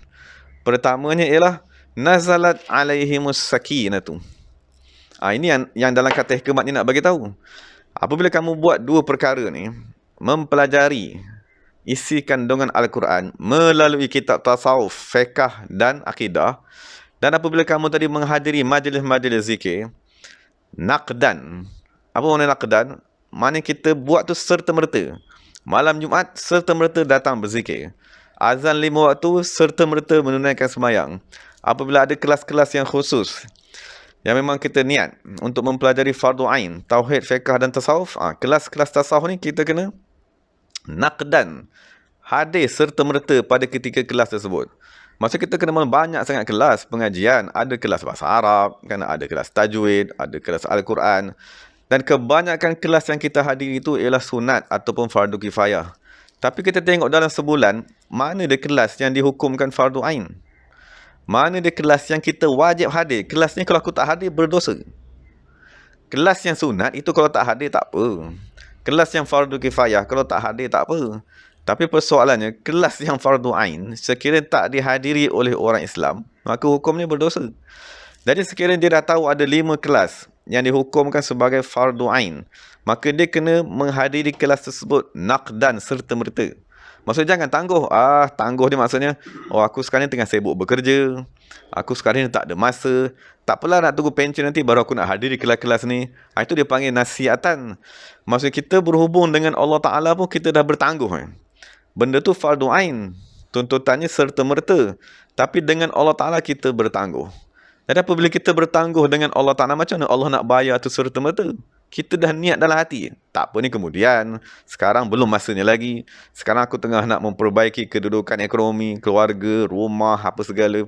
Pertamanya ialah nazalat alaihimus sakinatu. Ini yang dalam kata hikmat ni nak bagi tahu. Apabila kamu buat dua perkara ni, mempelajari isi kandungan Al-Quran melalui kitab tasawuf, fiqh dan akidah, dan apabila kamu tadi menghadiri majlis-majlis zikir, naqdan. Apa makna naqdan? Mana kita buat tu serta-merta. Malam Jumaat serta-merta datang berzikir. Azan 5 waktu serta-merta menunaikan semayang. Apabila ada kelas-kelas yang khusus yang memang kita niat untuk mempelajari fardu ain, tauhid, fiqh dan tasawuf, kelas-kelas tasawuf ni kita kena naqdan, hadir serta-merta pada ketika kelas tersebut. Maksud kita kena banyak sangat kelas pengajian. Ada kelas bahasa Arab, kan, ada kelas tajwid, ada kelas Al-Quran. Dan kebanyakan kelas yang kita hadiri itu ialah sunat ataupun fardu kifayah. Tapi kita tengok dalam sebulan, mana ada kelas yang dihukumkan fardu ain? Mana ada kelas yang kita wajib hadir? Kelas ni kalau aku tak hadir, berdosa. Kelas yang sunat itu kalau tak hadir, tak apa. Kelas yang fardu kifayah, kalau tak hadir, tak apa. Tapi persoalannya, kelas yang fardu ain, sekiranya tak dihadiri oleh orang Islam, maka hukumnya berdosa. Jadi sekiranya dia dah tahu ada 5 kelas yang dihukumkan sebagai fardu ain, maka dia kena menghadiri kelas tersebut naqdan serta-merta. Maksudnya jangan tangguh. Tangguh dia maksudnya, aku sekarang ni tengah sibuk bekerja, aku sekarang ni tak ada masa, tak apalah nak tunggu pension nanti baru aku nak hadiri kelas-kelas ni. Itu dia panggil nasiatan. Maksudnya kita berhubung dengan Allah Ta'ala pun kita dah bertangguh. Benda tu fardu ain, tuntutannya serta-merta. Tapi dengan Allah Ta'ala kita bertangguh. Jadi apabila kita bertangguh dengan Allah Ta'ala, macam mana Allah nak bayar tu serta-merta? Kita dah niat dalam hati. Tak apa ni kemudian. Sekarang belum masanya lagi. Sekarang aku tengah nak memperbaiki kedudukan ekonomi, keluarga, rumah, apa segala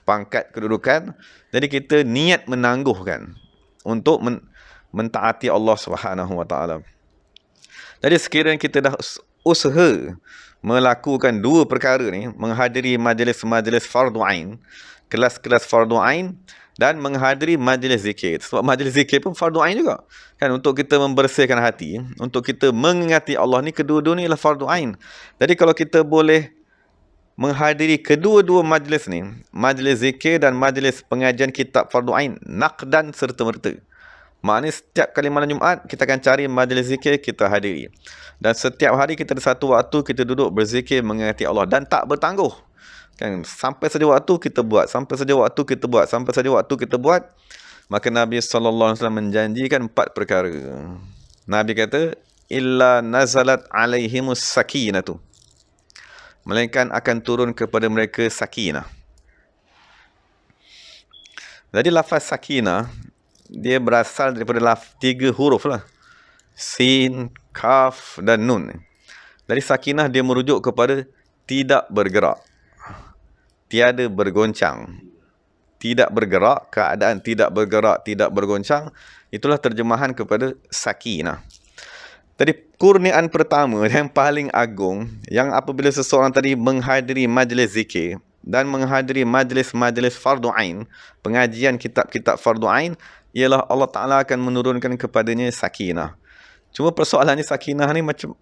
pangkat kedudukan. Jadi kita niat menangguhkan untuk mentaati Allah Subhanahu Wa Taala. Jadi sekiranya kita dah usaha melakukan dua perkara ni, menghadiri majlis-majlis fardu ain, kelas-kelas fardu ain, dan menghadiri majlis zikir. Sebab majlis zikir pun fardu ain juga. Kan, untuk kita membersihkan hati, untuk kita mengingati Allah ni, kedua-dua ni adalah fardu ain. Jadi kalau kita boleh menghadiri kedua-dua majlis ni, majlis zikir dan majlis pengajian kitab fardu ain, naqdan serta-merta. Maknanya setiap kali malam Jumaat kita akan cari majlis zikir, kita hadiri. Dan setiap hari kita ada satu waktu kita duduk berzikir mengingati Allah dan tak bertangguh. Kan, sampai saja waktu kita buat, sampai saja waktu kita buat, sampai saja waktu kita buat. Maka Nabi SAW menjanjikan 4 perkara. Nabi kata, illa nazalat alaihimus sakinatu. Melainkan akan turun kepada mereka sakinah. Jadi lafaz sakinah, dia berasal daripada 3 huruf lah. Sin, kaf dan nun. Jadi sakinah dia merujuk kepada tidak bergerak, tiada bergoncang. Tidak bergerak, keadaan tidak bergerak, tidak bergoncang, itulah terjemahan kepada sakinah. Jadi kurniaan pertama yang paling agung, yang apabila seseorang tadi menghadiri majlis zikir dan menghadiri majlis-majlis fardu ain, pengajian kitab-kitab fardu ain, ialah Allah Ta'ala akan menurunkan kepadanya sakinah. Cuma persoalannya sakinah ni macam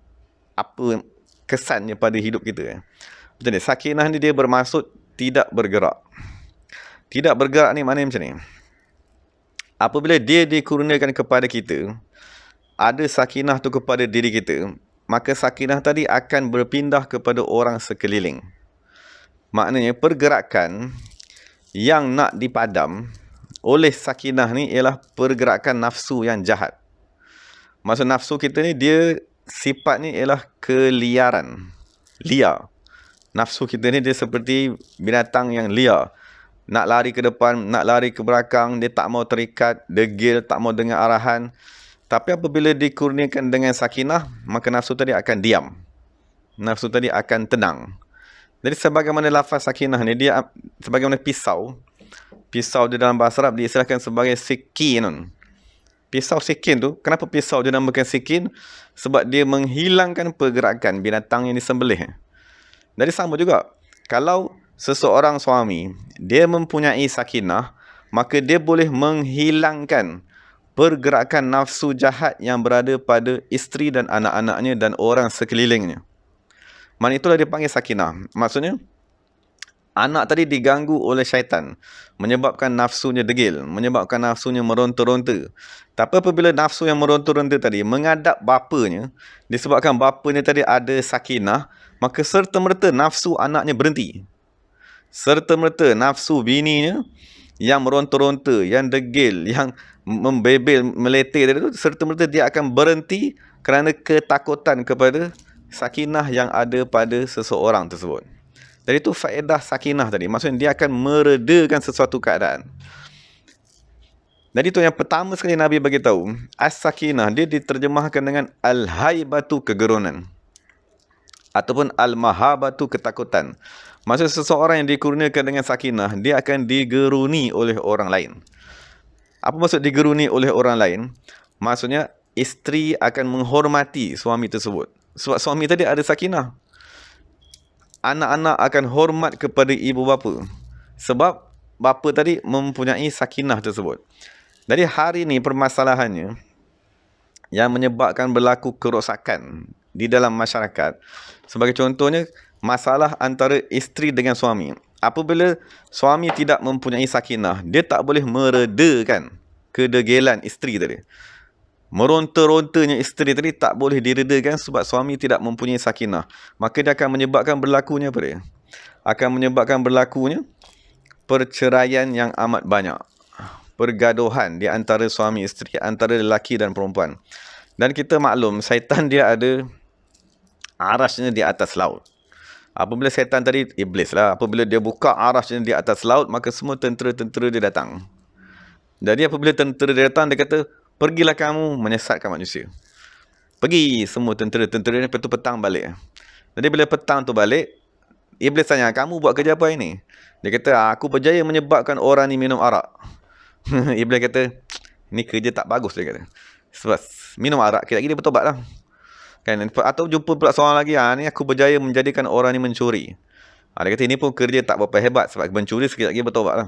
apa kesannya pada hidup kita. Betul ni, sakinah ni dia bermaksud tidak bergerak. Tidak bergerak ni maknanya macam ni. Apabila dia dikurniakan kepada kita, ada sakinah tu kepada diri kita, maka sakinah tadi akan berpindah kepada orang sekeliling. Maknanya pergerakan yang nak dipadam oleh sakinah ni ialah pergerakan nafsu yang jahat. Maksud nafsu kita ni dia sifatnya ialah keliaran, liar. Nafsu kita ni dia seperti binatang yang liar. Nak lari ke depan, nak lari ke belakang, dia tak mau terikat, degil, tak mau dengar arahan. Tapi apabila dikurniakan dengan sakinah, maka nafsu tadi akan diam. Nafsu tadi akan tenang. Jadi sebagaimana lafaz sakinah ni, dia sebagaimana pisau. Pisau di dalam bahasa Arab diistilahkan sebagai sikinun. Pisau sikin tu, kenapa pisau dinamakan sikin? Sebab dia menghilangkan pergerakan binatang yang disembelih. Jadi sama juga, kalau seseorang suami, dia mempunyai sakinah, maka dia boleh menghilangkan pergerakan nafsu jahat yang berada pada isteri dan anak-anaknya dan orang sekelilingnya. Maknanya itulah dia panggil sakinah. Maksudnya, anak tadi diganggu oleh syaitan, menyebabkan nafsunya degil, menyebabkan nafsunya meronta-ronta. Tapi apabila nafsu yang meronta-ronta tadi menghadap bapanya, disebabkan bapanya tadi ada sakinah, maka serta-merta nafsu anaknya berhenti. Serta-merta nafsu bininya yang meronta-ronta, yang degil, yang membebel, meletih tadi tu, serta-merta dia akan berhenti kerana ketakutan kepada sakinah yang ada pada seseorang tersebut. Jadi itu faedah sakinah tadi. Maksudnya dia akan meredakan sesuatu keadaan. Jadi itu yang pertama sekali Nabi bagi tahu, as-sakinah dia diterjemahkan dengan al-haibatu, kegerunan, ataupun al-mahabatu, ketakutan. Maksud seseorang yang dikurniakan dengan sakinah, dia akan digeruni oleh orang lain. Apa maksud digeruni oleh orang lain? Maksudnya isteri akan menghormati suami tersebut. Sebab suami tadi ada sakinah. Anak-anak akan hormat kepada ibu bapa. Sebab bapa tadi mempunyai sakinah tersebut. Jadi hari ini permasalahannya yang menyebabkan berlaku kerosakan di dalam masyarakat. Sebagai contohnya, masalah antara isteri dengan suami. Apabila suami tidak mempunyai sakinah, dia tak boleh meredakan kedegilan isteri tadi. Meronta-rontanya isteri tadi tak boleh diredakan sebab suami tidak mempunyai sakinah. Maka dia akan menyebabkan berlakunya apa dia? Akan menyebabkan berlakunya perceraian yang amat banyak. Pergaduhan di antara suami isteri, antara lelaki dan perempuan. Dan kita maklum, syaitan dia ada arasnya di atas laut. Apabila syaitan tadi, iblis lah, apabila dia buka arasnya di atas laut, maka semua tentera-tentera dia datang. Jadi apabila tentera dia datang, dia kata, pergilah kamu menyesatkan manusia. Pergi semua tentera-tentera ni, lepas tu petang balik. Jadi bila petang tu balik, iblis tanya, kamu buat kerja apa ini? Dia kata, aku berjaya menyebabkan orang ni minum arak. Iblis kata, ni kerja tak bagus, dia kata. Sebab minum arak, kira-kira dia bertobat lah. Kan? Atau jumpa pula seorang lagi, ni aku berjaya menjadikan orang ni mencuri. Dia kata, ini pun kerja tak berapa hebat, sebab mencuri sekejap lagi bertobat lah.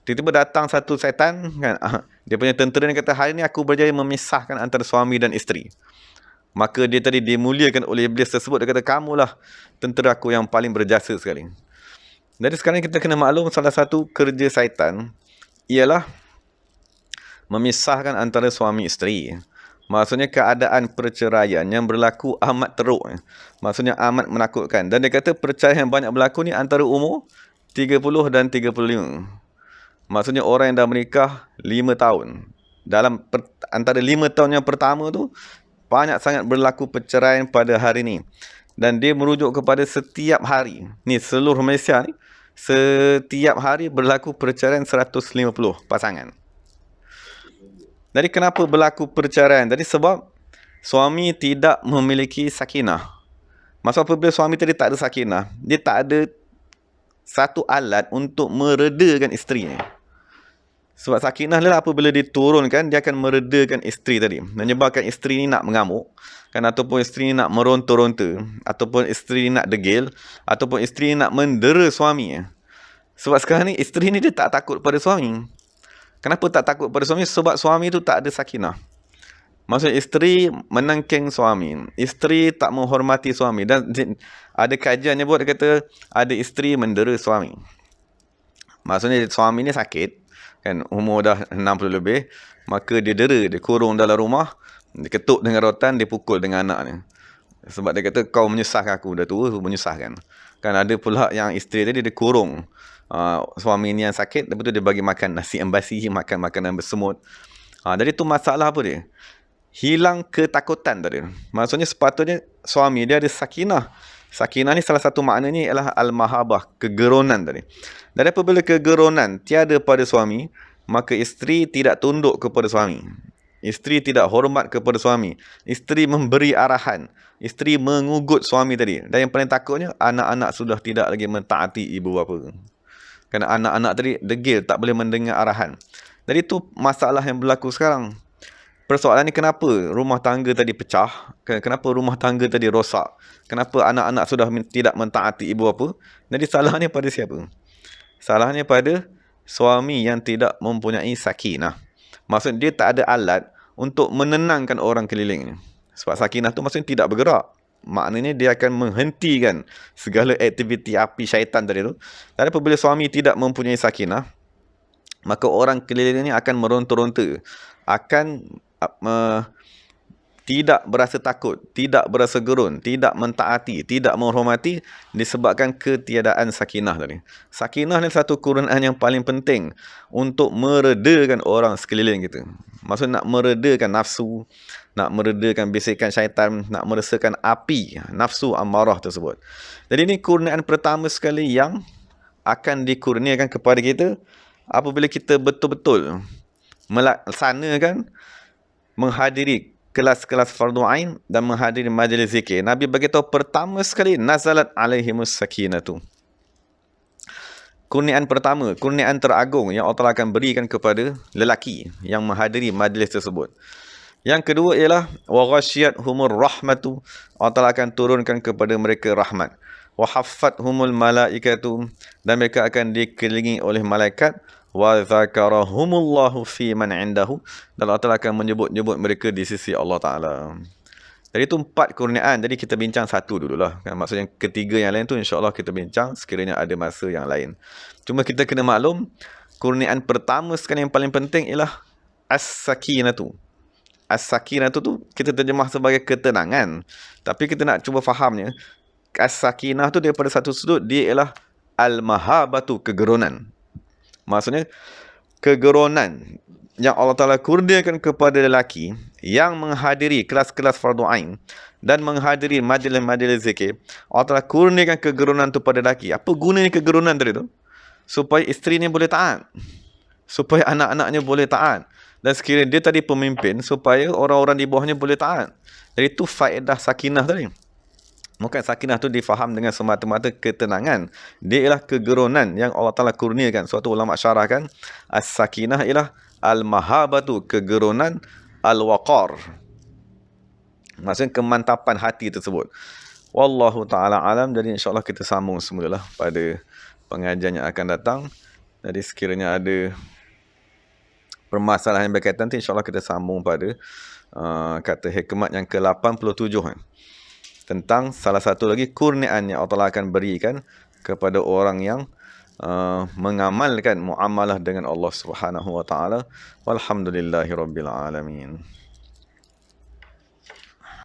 Tiba-tiba datang satu syaitan, kan? Dia punya tentera ni kata, hari ni aku berjaya memisahkan antara suami dan isteri. Maka dia tadi dimuliakan oleh iblis tersebut. Dia kata, kamulah tentera aku yang paling berjasa sekali. Jadi sekarang kita kena maklum, salah satu kerja syaitan ialah memisahkan antara suami isteri. Maksudnya keadaan perceraian yang berlaku amat teruk. Maksudnya amat menakutkan. Dan dia kata perceraian yang banyak berlaku ni antara umur 30 dan 35. Maksudnya orang yang dah menikah 5 tahun. Dalam antara 5 tahun yang pertama tu, banyak sangat berlaku perceraian pada hari ni. Dan dia merujuk kepada setiap hari. Ni seluruh Malaysia ni, setiap hari berlaku perceraian 150 pasangan. Jadi kenapa berlaku perceraian? Jadi sebab suami tidak memiliki sakinah. Maksud apabila suami tadi tak ada sakinah, dia tak ada satu alat untuk meredakan isterinya. Sebab sakinah adalah apabila diturunkan, dia akan meredakan isteri tadi. Menyebabkan isteri ni nak mengamuk, kan, ataupun isteri ni nak meronta-ronta, ataupun isteri ni nak degil, ataupun isteri ni nak mendera suami. Sebab sekarang ni isteri ni dia tak takut pada suami. Kenapa tak takut pada suami? Sebab suami tu tak ada sakinah. Maksudnya isteri menengking suami, isteri tak menghormati suami. Dan ada kajian yang buat, dia kata ada isteri mendera suami. Maksudnya suami ni sakit, kan, umur dah 60 lebih, maka dia dera, dia kurung dalam rumah, dia ketuk dengan rotan, dia pukul dengan anaknya. Sebab dia kata kau menyusahkan aku, dah tua menyusahkan. Kan ada pula yang isteri tadi dia kurung suami ni yang sakit, lepas tu dia bagi makan nasi embasi, makan makanan bersemut. Jadi tu masalah apa dia? Hilang ketakutan tadi. Maksudnya sepatutnya suami dia ada sakinah. Sakinah ni salah satu maknanya ialah al-mahabah, kegeronan tadi. Dan apabila kegeronan tiada pada suami, maka isteri tidak tunduk kepada suami. Isteri tidak hormat kepada suami. Isteri memberi arahan. Isteri mengugut suami tadi. Dan yang paling takutnya, anak-anak sudah tidak lagi mentaati ibu bapa. Kerana anak-anak tadi degil, tak boleh mendengar arahan. Jadi itu masalah yang berlaku sekarang. Persoalan ni kenapa rumah tangga tadi pecah? Kenapa rumah tangga tadi rosak? Kenapa anak-anak sudah tidak mentaati ibu bapa? Jadi salahnya pada siapa? Salahnya pada suami yang tidak mempunyai sakinah. Maksudnya dia tak ada alat untuk menenangkan orang kelilingnya. Sebab sakinah tu maksudnya tidak bergerak. Maknanya dia akan menghentikan segala aktiviti api syaitan tadi tu. Dan apabila suami tidak mempunyai sakinah, maka orang kelilingnya akan meronta-ronta, akan tidak berasa takut, tidak berasa gerun, tidak mentaati, tidak menghormati, disebabkan ketiadaan sakinah tadi. Sakinah ni satu kegunaan yang paling penting untuk meredakan orang sekeliling kita. Maksud nak meredakan nafsu, nak meredakan bisikan syaitan, nak meresakan api nafsu amarah tersebut. Jadi ini kegunaan pertama sekali yang akan dikurniakan kepada kita apabila kita betul-betul melaksanakan menghadiri kelas-kelas fardu ain dan menghadiri majlis zikir. Nabi beritahu pertama sekali nazalat alaihimus sakinatu. Kurniaan pertama, kurniaan teragung yang Allah akan berikan kepada lelaki yang menghadiri majlis tersebut. Yang kedua ialah wa ghasyiyatuhumur rahmatu. Allah akan turunkan kepada mereka rahmat. Wa haffathumul malaikatu, dan mereka akan dikelilingi oleh malaikat. Wa zakarahumullahu fi man indahu, dan Allah akan menyebut-nyebut mereka di sisi Allah Ta'ala. Jadi itu 4 kurniaan. Jadi kita bincang satu dululah. Maksudnya ketiga yang lain tu insya-Allah kita bincang sekiranya ada masa yang lain. Cuma kita kena maklum, kurniaan pertama sekali yang paling penting ialah as-sakinatu. As-sakinatu tu kita terjemah sebagai ketenangan. Tapi kita nak cuba fahamnya, as-sakinah tu daripada satu sudut dia ialah al-mahabatu, kegeronan. Maksudnya kegeronan yang Allah Ta'ala kurniakan kepada lelaki yang menghadiri kelas-kelas fardu ain dan menghadiri majlis-majlis zikir. Allah Ta'ala kurniakan kegeronan tu pada lelaki. Apa gunanya kegeronan tadi tu? Supaya isteri ni boleh taat, supaya anak-anaknya boleh taat, dan sekiranya dia tadi pemimpin, supaya orang-orang di bawahnya boleh taat. Jadi itu faedah sakinah tadi. Bukan sakinah tu difaham dengan semata-mata ketenangan. Dia ialah kegeronan yang Allah Ta'ala kurniakan. Suatu ulama syarahkan, as-sakinah ialah al-mahabatu, kegeronan, al-waqar. Maksudnya kemantapan hati tersebut. Wallahu ta'ala alam. Jadi insyaAllah kita sambung semula pada pengajian yang akan datang. Jadi sekiranya ada permasalahan yang berkaitan nanti, insyaAllah kita sambung pada kata hikmat yang ke-87 tentang salah satu lagi kurniaan yang Allah akan berikan kepada orang yang mengamalkan muamalah dengan Allah Subhanahu wa taala. Walhamdulillahirabbil alamin.